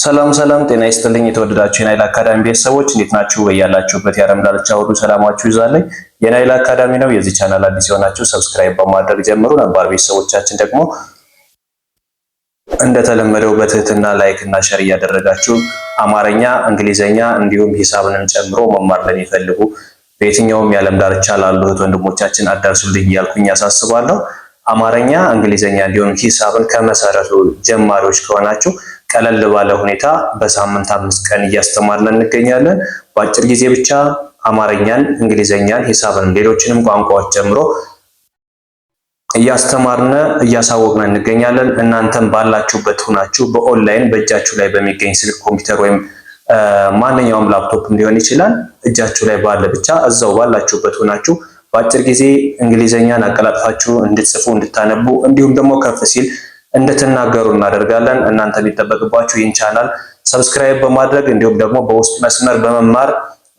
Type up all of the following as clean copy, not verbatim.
ሰላም ሰላም፣ ጤና ይስጥልኝ የተወደዳችሁ የናይል አካዳሚ ቤተሰቦች እንዴት ናችሁ? በያላችሁበት የዓለም ዳርቻ ሁሉ ሰላማችሁ ይዛለኝ። የናይል አካዳሚ ነው። የዚህ ቻናል አዲስ የሆናችሁ ሰብስክራይብ በማድረግ ጀምሩ። ነባር ቤተሰቦቻችን ደግሞ እንደተለመደው በትህትና ላይክ እና ሼር እያደረጋችሁ አማርኛ፣ እንግሊዘኛ እንዲሁም ሂሳብንም ጨምሮ መማር ለሚፈልጉ በየትኛውም የዓለም ዳርቻ ላሉ እህት ወንድሞቻችን አዳርሱልኝ እያልኩኝ ያሳስባለሁ። አማርኛ፣ እንግሊዘኛ እንዲሁም ሂሳብን ከመሰረቱ ጀማሪዎች ከሆናችሁ ቀለል ባለ ሁኔታ በሳምንት 5 ቀን እያስተማርን እንገኛለን። በአጭር ጊዜ ብቻ አማርኛን፣ እንግሊዘኛን፣ ሂሳብን ሌሎችንም ቋንቋዎች ጨምሮ እያስተማርን እያሳወቅን እንገኛለን። እናንተም ባላችሁበት ሆናችሁ በኦንላይን በእጃችሁ ላይ በሚገኝ ስልክ፣ ኮምፒውተር ወይም ማንኛውም ላፕቶፕ ሊሆን ይችላል እጃችሁ ላይ ባለ ብቻ እዛው ባላችሁበት ሆናችሁ በአጭር ጊዜ እንግሊዘኛን አቀላጥፋችሁ እንድትጽፉ እንድታነቡ እንዲሁም ደግሞ ከፍ ሲል እንድትናገሩ እናደርጋለን። እናንተ የሚጠበቅባችሁ ይህን ቻናል ሰብስክራይብ በማድረግ እንዲሁም ደግሞ በውስጥ መስመር በመማር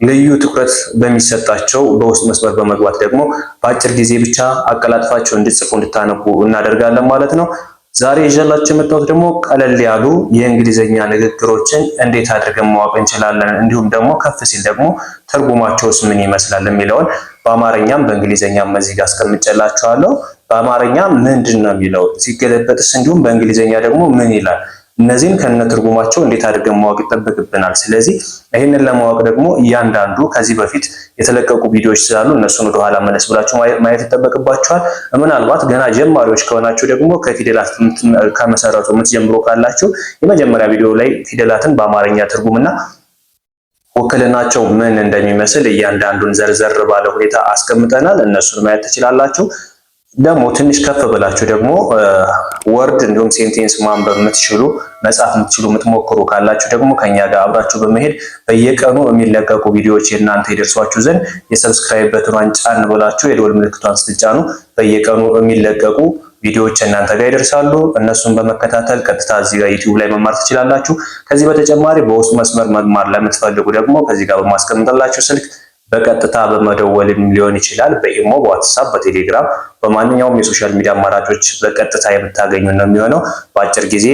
ልዩ ትኩረት በሚሰጣቸው በውስጥ መስመር በመግባት ደግሞ በአጭር ጊዜ ብቻ አቀላጥፋችሁ እንድትጽፉ እንድታነቡ እናደርጋለን ማለት ነው። ዛሬ ይዤላችሁ የመጣሁት ደግሞ ቀለል ያሉ የእንግሊዘኛ ንግግሮችን እንዴት አድርገን ማወቅ እንችላለን እንዲሁም ደግሞ ከፍ ሲል ደግሞ ትርጉማቸውስ ምን ይመስላል የሚለውን በአማርኛም በእንግሊዘኛም እዚህ ጋር አስቀምጬላችኋለሁ። በአማርኛ ምንድን ነው የሚለው ሲገለበጥስ እንዲሁም በእንግሊዘኛ ደግሞ ምን ይላል፣ እነዚህን ከነ ትርጉማቸው እንዴት አድርገን ማወቅ ይጠበቅብናል። ስለዚህ ይህንን ለማወቅ ደግሞ እያንዳንዱ ከዚህ በፊት የተለቀቁ ቪዲዮዎች ስላሉ እነሱን ወደኋላ መለስ ብላችሁ ማየት ይጠበቅባችኋል። ምናልባት ገና ጀማሪዎች ከሆናችሁ ደግሞ ከፊደላት ከመሰረቱ የምትጀምሩ ካላችሁ የመጀመሪያ ቪዲዮ ላይ ፊደላትን በአማርኛ ትርጉምና ውክልናቸው ምን እንደሚመስል እያንዳንዱን ዘርዘር ባለ ሁኔታ አስቀምጠናል። እነሱን ማየት ትችላላችሁ። ደግሞ ትንሽ ከፍ ብላችሁ ደግሞ ወርድ እንዲሁም ሴንቴንስ ማንበብ የምትችሉ መጻፍ የምትችሉ የምትሞክሩ ካላችሁ ደግሞ ከኛ ጋር አብራችሁ በመሄድ በየቀኑ የሚለቀቁ ቪዲዮዎች የእናንተ ይደርሷችሁ ዘንድ የሰብስክራይብ በትኗን ጫን ብላችሁ የደወል ምልክቷን ስትጫኑ በየቀኑ የሚለቀቁ ቪዲዮዎች እናንተ ጋር ይደርሳሉ። እነሱን በመከታተል ቀጥታ እዚህ ጋር ዩቲዩብ ላይ መማር ትችላላችሁ። ከዚህ በተጨማሪ በውስጥ መስመር መማር ለምትፈልጉ ደግሞ ከዚህ ጋር በማስቀምጥላችሁ ስልክ በቀጥታ በመደወልም ሊሆን ይችላል። በኢሞ፣ በዋትስአፕ፣ በቴሌግራም በማንኛውም የሶሻል ሚዲያ አማራጮች በቀጥታ የምታገኙ ነው የሚሆነው። በአጭር ጊዜ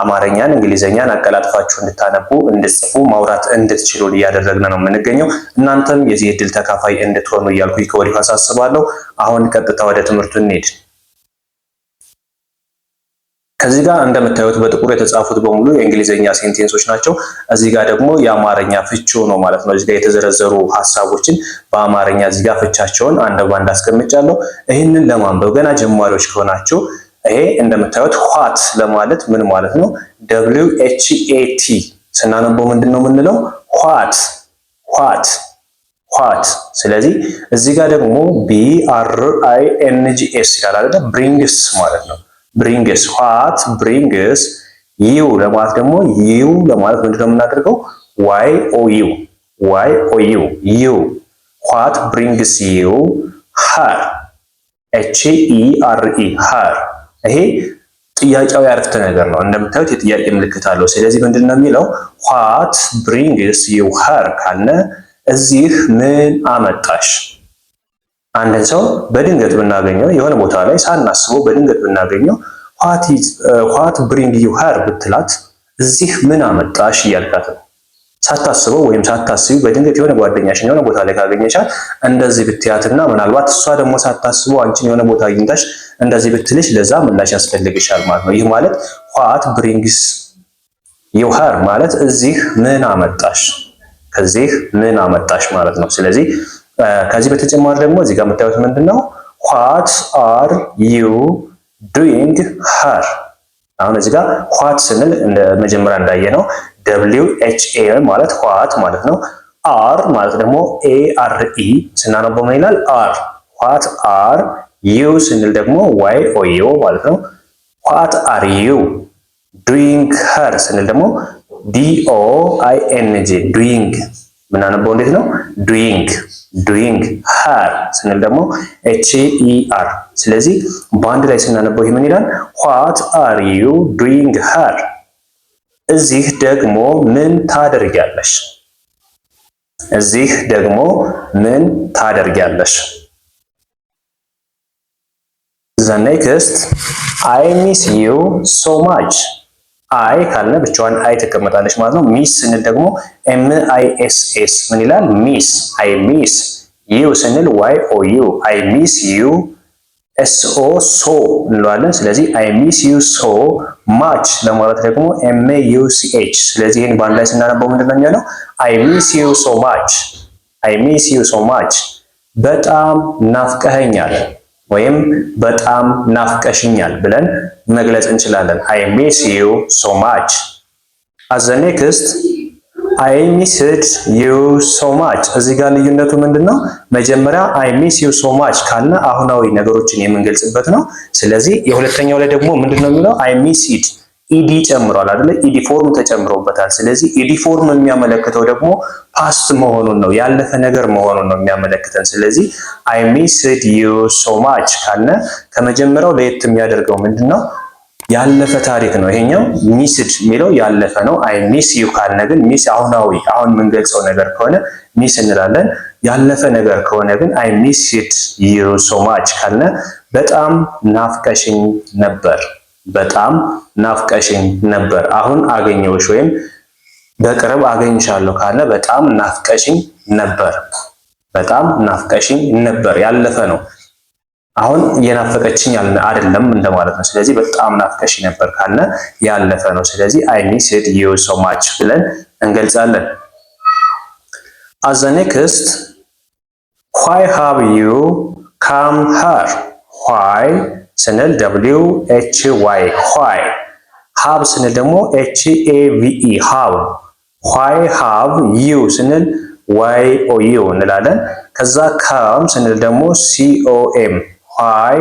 አማርኛን፣ እንግሊዘኛን አቀላጥፋችሁ እንድታነቡ፣ እንድትጽፉ፣ ማውራት እንድትችሉ እያደረግን ነው የምንገኘው። እናንተም የዚህ እድል ተካፋይ እንድትሆኑ እያልኩኝ ከወዲሁ አሳስባለሁ። አሁን ቀጥታ ወደ ትምህርቱ እንሂድ። ከዚህ ጋር እንደምታዩት በጥቁር የተጻፉት በሙሉ የእንግሊዘኛ ሴንቴንሶች ናቸው። እዚህ ጋር ደግሞ የአማርኛ ፍቺው ነው ማለት ነው። እዚህ ጋር የተዘረዘሩ ሀሳቦችን በአማርኛ እዚህ ጋር ፍቻቸውን አንድ ባንድ አስቀምጫለሁ። ይህንን ለማንበብ ገና ጀማሪዎች ከሆናችሁ ይሄ እንደምታዩት ዋት ለማለት ምን ማለት ነው? WHAT ስናነበው ምንድን ነው የምንለው? ዋት ዋት ዋት። ስለዚህ እዚህ ጋር ደግሞ BRINGS ይላል አይደል? ብሪንግስ ማለት ነው። ብሪንግስ ዋት ብሪንግስ ዩ ለማለት ደግሞ ዩ ለማለት ምንድነው የምናደርገው? YOU ዩ ዋት ብሪንግስ ዩ ሃር HERE ሃር። ይሄ ጥያቄያዊ አረፍተ ነገር ነው። እንደምታዩት የጥያቄ ምልክት አለው። ስለዚህ ምንድነው የሚለው? ዋት ብሪንግስ ዩ ሃር ካለ እዚህ ምን አመጣሽ? አንድን ሰው በድንገት ብናገኘው የሆነ ቦታ ላይ ሳናስበው በድንገት ብናገኘው ዋት ብሪንግ ዩ ሃር ብትላት እዚህ ምን አመጣሽ እያልካት ነው። ሳታስበው ወይም ሳታስቢው በድንገት የሆነ ጓደኛሽን የሆነ ቦታ ላይ ካገኘሻት እንደዚህ ብትያትና ምናልባት እሷ ደግሞ ሳታስበው አንቺን የሆነ ቦታ አግኝታሽ እንደዚህ ብትልሽ ለዛ ምላሽ ያስፈልግሻል ማለት ነው። ይህ ማለት ዋት ብሪንግስ ዩ ሃር ማለት እዚህ ምን አመጣሽ፣ ከዚህ ምን አመጣሽ ማለት ነው። ስለዚህ ከዚህ በተጨማሪ ደግሞ እዚህ ጋር የምታዩት ምንድነው? what are you doing here? አሁን እዚህ ጋር what ስንል እንደ መጀመሪያ እንዳየነው WHA ማለት what ማለት ነው። are ማለት ደግሞ ARE ስናነበው ምን ይላል? are what are you ስንል ደግሞ YOU ማለት ነው። what are you doing here ስንል ደግሞ DOING doing ምናነበው እንዴት ነው? doing her ስንል ደግሞ HER። ስለዚህ በአንድ ላይ ስናነበው ይህ ምን ይላል? what are you doing her? እዚህ ደግሞ ምን ታደርጊያለሽ? እዚህ ደግሞ ምን ታደርጊያለሽ? the next I miss you so much አይ ካልነ ብቻዋን አይ ትቀመጣለች ማለት ነው። ሚስ ስንል ደግሞ MISS ምን ይላል? ሚስ አይ ሚስ። ዩ ስንል YOU አይ ሚስ ዩ። SO ሶ እንለዋለን። ስለዚህ አይ ሚስ ዩ ሶ ማች ለማለት ደግሞ MAUCH። ስለዚህ ይህን በአንድ ላይ ስናነበው ምንድነው የሚሆነው? አይ ሚስ ዩ ሶ ማች አይ ሚስ ዩ ሶ ማች። በጣም ናፍቀኸኛል ወይም በጣም ናፍቀሽኛል ብለን መግለጽ እንችላለን። አይ ሚስ ዩ ሶ ማች። አዝ ዘ ኔክስት አይ ሚስድ ዩ ሶ ማች። እዚህ ጋር ልዩነቱ ምንድነው? መጀመሪያ አይ ሚስ ዩ ሶ ማች ካልነ አሁናዊ ነገሮችን የምንገልጽበት ነው። ስለዚህ የሁለተኛው ላይ ደግሞ ምንድነው የሚለው? አይ ሚስድ ኢዲ ጨምሯል አይደለ? ኢዲ ፎርም ተጨምሮበታል። ስለዚህ ኢዲ ፎርም የሚያመለክተው ደግሞ ፓስት መሆኑን ነው፣ ያለፈ ነገር መሆኑን ነው የሚያመለክተን። ስለዚህ አይ ሚስድ ዩ ሶ ማች ካልነ ከመጀመሪያው ለየት የሚያደርገው ምንድነው? ያለፈ ታሪክ ነው። ይሄኛው ሚስድ የሚለው ያለፈ ነው። አይ ሚስ ዩ ካልነ ግን ሚስ አሁናዊ አሁን የምንገልጸው ነገር ከሆነ ሚስ እንላለን። ያለፈ ነገር ከሆነ ግን አይ ሚስድ ዩ ሶ ማች ካልነ በጣም ናፍቀሽኝ ነበር በጣም ናፍቀሽኝ ነበር። አሁን አገኘሁሽ ወይም በቅርብ አገኝሻለሁ ካለ በጣም ናፍቀሽኝ ነበር በጣም ናፍቀሽኝ ነበር ያለፈ ነው። አሁን እየናፈቀችኝ አይደለም እንደማለት ነው። ስለዚህ በጣም ናፍቀሽኝ ነበር ካለ ያለፈ ነው። ስለዚህ አይ ሚስድ ዩ ሶ ማች ብለን እንገልጻለን። as the next why have you come here? why ስንል WHY why have ስንል ደግሞ HAVE how why have you ስንል YOU እንላለን። ከዛ come ስንል ደግሞ COM why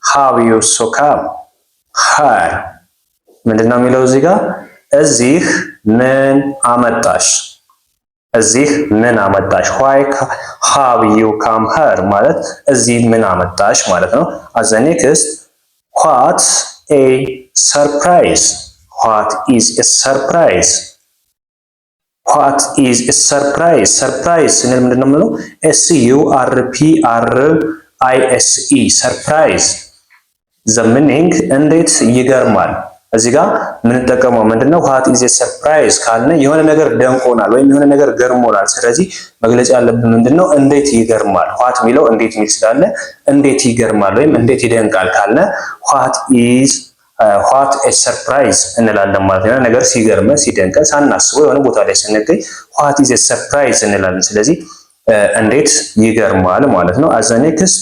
have you so come here ምንድነው የሚለው እዚህ ጋር? እዚህ ምን አመጣሽ እዚህ ምን አመጣሽ። why have you come here ማለት እዚህ ምን አመጣሽ ማለት ነው። as the next what a surprise what is a surprise what is a surprise surprise ስንል ምንድነው የምንለው? SURPRISE surprise the meaning እንዴት ይገርማል። እዚህ ጋር የምንጠቀመው ምንድነው? what is a surprise ካልነ የሆነ ነገር ደንቆናል ወይም የሆነ ነገር ገርሞናል። ስለዚህ መግለጽ ያለብን ምንድነው? እንዴት ይገርማል። what የሚለው እንዴት የሚል ስላለ እንዴት ይገርማል ወይም እንዴት ይደንቃል ካልነ what a surprise እንላለን ማለት ነው። ነገር ሲገርመን ሲደንቀን ሳናስበው የሆነ ቦታ ላይ ስንገኝ what is a surprise እንላለን። ስለዚህ እንዴት ይገርማል ማለት ነው። as the next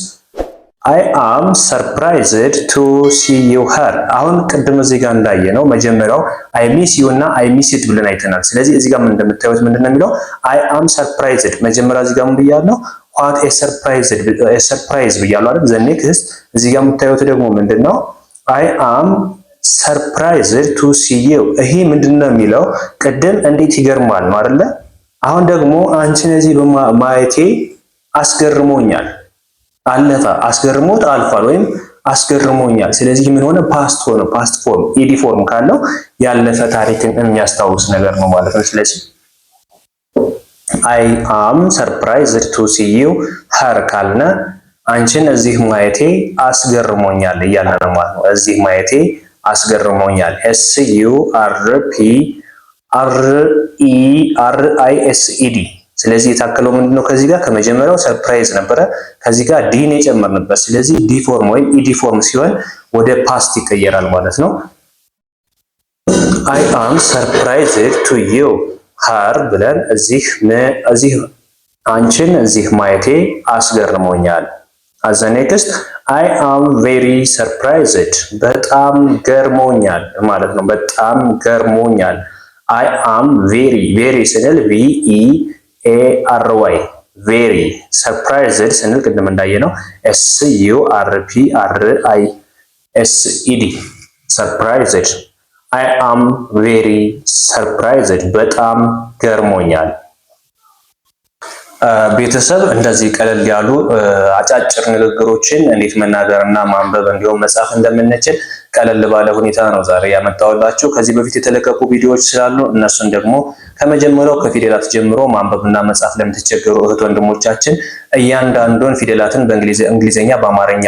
I am surprised to see you here። አሁን ቅድም እዚህ ጋር እንዳየነው መጀመሪያው I miss you እና I miss it ብለን አይተናል። ስለዚህ እዚህ ጋር ምን እንደምታዩት ምንድነው የሚለው? I am surprised መጀመሪያ እዚህ ጋር ምን ብያለሁ? what a surprise ብያለሁ አይደል? the next እዚህ ጋር የምታዩት ደግሞ ምንድነው? I am surprised to see you። ይሄ ምንድነው የሚለው? ቅድም እንዴት ይገርማል ነው አይደለ? አሁን ደግሞ አንቺን እዚህ በማየቴ አስገርሞኛል። አለፈ አስገርሞት አልፏል ወይም አስገርሞኛል። ስለዚህ ምን ሆነ? ፓስት ሆነ። ፓስት ፎርም ኢዲ ፎርም ካለው ያለፈ ታሪክን የሚያስታውስ ነገር ነው ማለት ነው። ስለዚህ I am surprised to see you here ካልነ አንቺን እዚህ ማየቴ አስገርሞኛል እያለ ነው ማለት ነው። እዚህ ማየቴ አስገርሞኛል SURPRISED። ስለዚህ የታከለው ምንድነው? ከዚህ ጋር ከመጀመሪያው ሰርፕራይዝ ነበረ፣ ከዚህ ጋር ዲን የጨመርንበት። ስለዚህ ዲ ፎርም ወይም ኢዲ ፎርም ሲሆን ወደ ፓስት ይቀየራል ማለት ነው። I am surprised to you her ብለን እዚህ አንቺን እዚህ ማየቴ አስገርሞኛል። as the next I am very surprised በጣም ገርሞኛል ማለት ነው። በጣም ገርሞኛል። I am very ስንል VERY very surprised ስንል ቅድም እንዳየነው SURPRISED surprised I am very surprised በጣም ገርሞኛል። ቤተሰብ እንደዚህ ቀለል ያሉ አጫጭር ንግግሮችን እንዴት መናገርና ማንበብ እንዲሁም መጻፍ እንደምንችል ቀለል ባለ ሁኔታ ነው ዛሬ ያመጣሁላችሁ። ከዚህ በፊት የተለቀቁ ቪዲዮዎች ስላሉ እነሱን ደግሞ ከመጀመሪያው ከፊደላት ጀምሮ ማንበብና መጻፍ ለምትቸገሩ እህት ወንድሞቻችን እያንዳንዱን ፊደላትን በእንግሊዝኛ በአማርኛ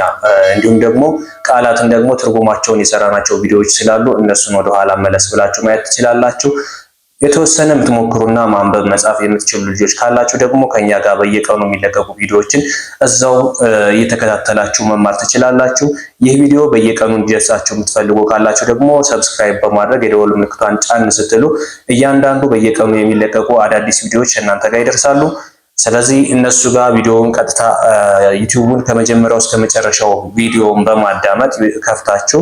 እንዲሁም ደግሞ ቃላትን ደግሞ ትርጉማቸውን የሰራናቸው ቪዲዮዎች ስላሉ እነሱን ወደኋላ መለስ ብላችሁ ማየት ትችላላችሁ። የተወሰነ የምትሞክሩና ማንበብ መጻፍ የምትችሉ ልጆች ካላችሁ ደግሞ ከኛ ጋር በየቀኑ የሚለቀቁ ቪዲዮዎችን እዛው እየተከታተላችሁ መማር ትችላላችሁ። ይህ ቪዲዮ በየቀኑ እንዲደርሳችሁ የምትፈልጉ ካላችሁ ደግሞ ሰብስክራይብ በማድረግ የደወል ምልክቷን ጫን ስትሉ እያንዳንዱ በየቀኑ የሚለቀቁ አዳዲስ ቪዲዮዎች እናንተ ጋር ይደርሳሉ። ስለዚህ እነሱ ጋር ቪዲዮውን ቀጥታ ዩቲዩቡን ከመጀመሪያው እስከ መጨረሻው ቪዲዮውን በማዳመጥ ከፍታችሁ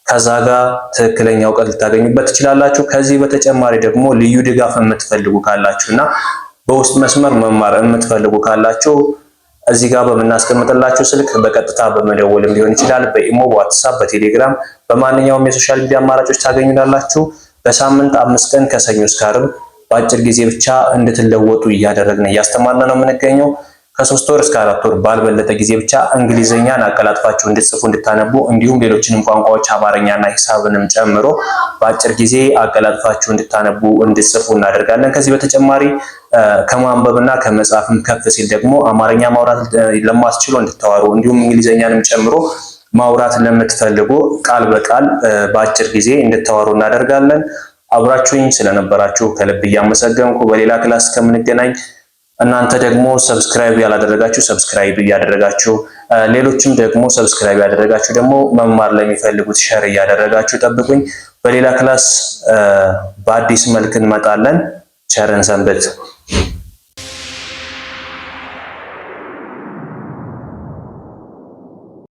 ከዛ ጋር ትክክለኛ እውቀት ልታገኙበት ትችላላችሁ። ከዚህ በተጨማሪ ደግሞ ልዩ ድጋፍ የምትፈልጉ ካላችሁና በውስጥ መስመር መማር የምትፈልጉ ካላችሁ እዚህ ጋር በምናስቀምጥላችሁ ስልክ በቀጥታ በመደወልም ሊሆን ይችላል። በኢሞ፣ በዋትስአፕ፣ በቴሌግራም በማንኛውም የሶሻል ሚዲያ አማራጮች ታገኙናላችሁ። በሳምንት 5 ቀን ከሰኞ እስከ ዓርብ በአጭር ጊዜ ብቻ እንድትለወጡ እያደረግን እያስተማርን ነው የምንገኘው። ከ3 ወር እስከ 4 ወር ባልበለጠ ጊዜ ብቻ እንግሊዝኛን አቀላጥፋችሁ እንድትጽፉ እንድታነቡ እንዲሁም ሌሎችንም ቋንቋዎች አማርኛና ሂሳብንም ጨምሮ በአጭር ጊዜ አቀላጥፋችሁ እንድታነቡ እንድትጽፉ እናደርጋለን። ከዚህ በተጨማሪ ከማንበብና ከመጻፍም ከፍ ሲል ደግሞ አማርኛ ማውራት ለማትችሉ እንድታወሩ እንዲሁም እንግሊዝኛንም ጨምሮ ማውራት ለምትፈልጉ ቃል በቃል በአጭር ጊዜ እንድታወሩ እናደርጋለን። አብራችሁኝ ስለነበራችሁ ከልብ እያመሰገንኩ በሌላ ክላስ እስከምንገናኝ እናንተ ደግሞ ሰብስክራይብ ያላደረጋችሁ ሰብስክራይብ እያደረጋችሁ ሌሎችም ደግሞ ሰብስክራይብ ያደረጋችሁ ደግሞ መማር ለሚፈልጉት ሼር እያደረጋችሁ ጠብቁኝ። በሌላ ክላስ በአዲስ መልክ እንመጣለን። ቸርን ሰንብት።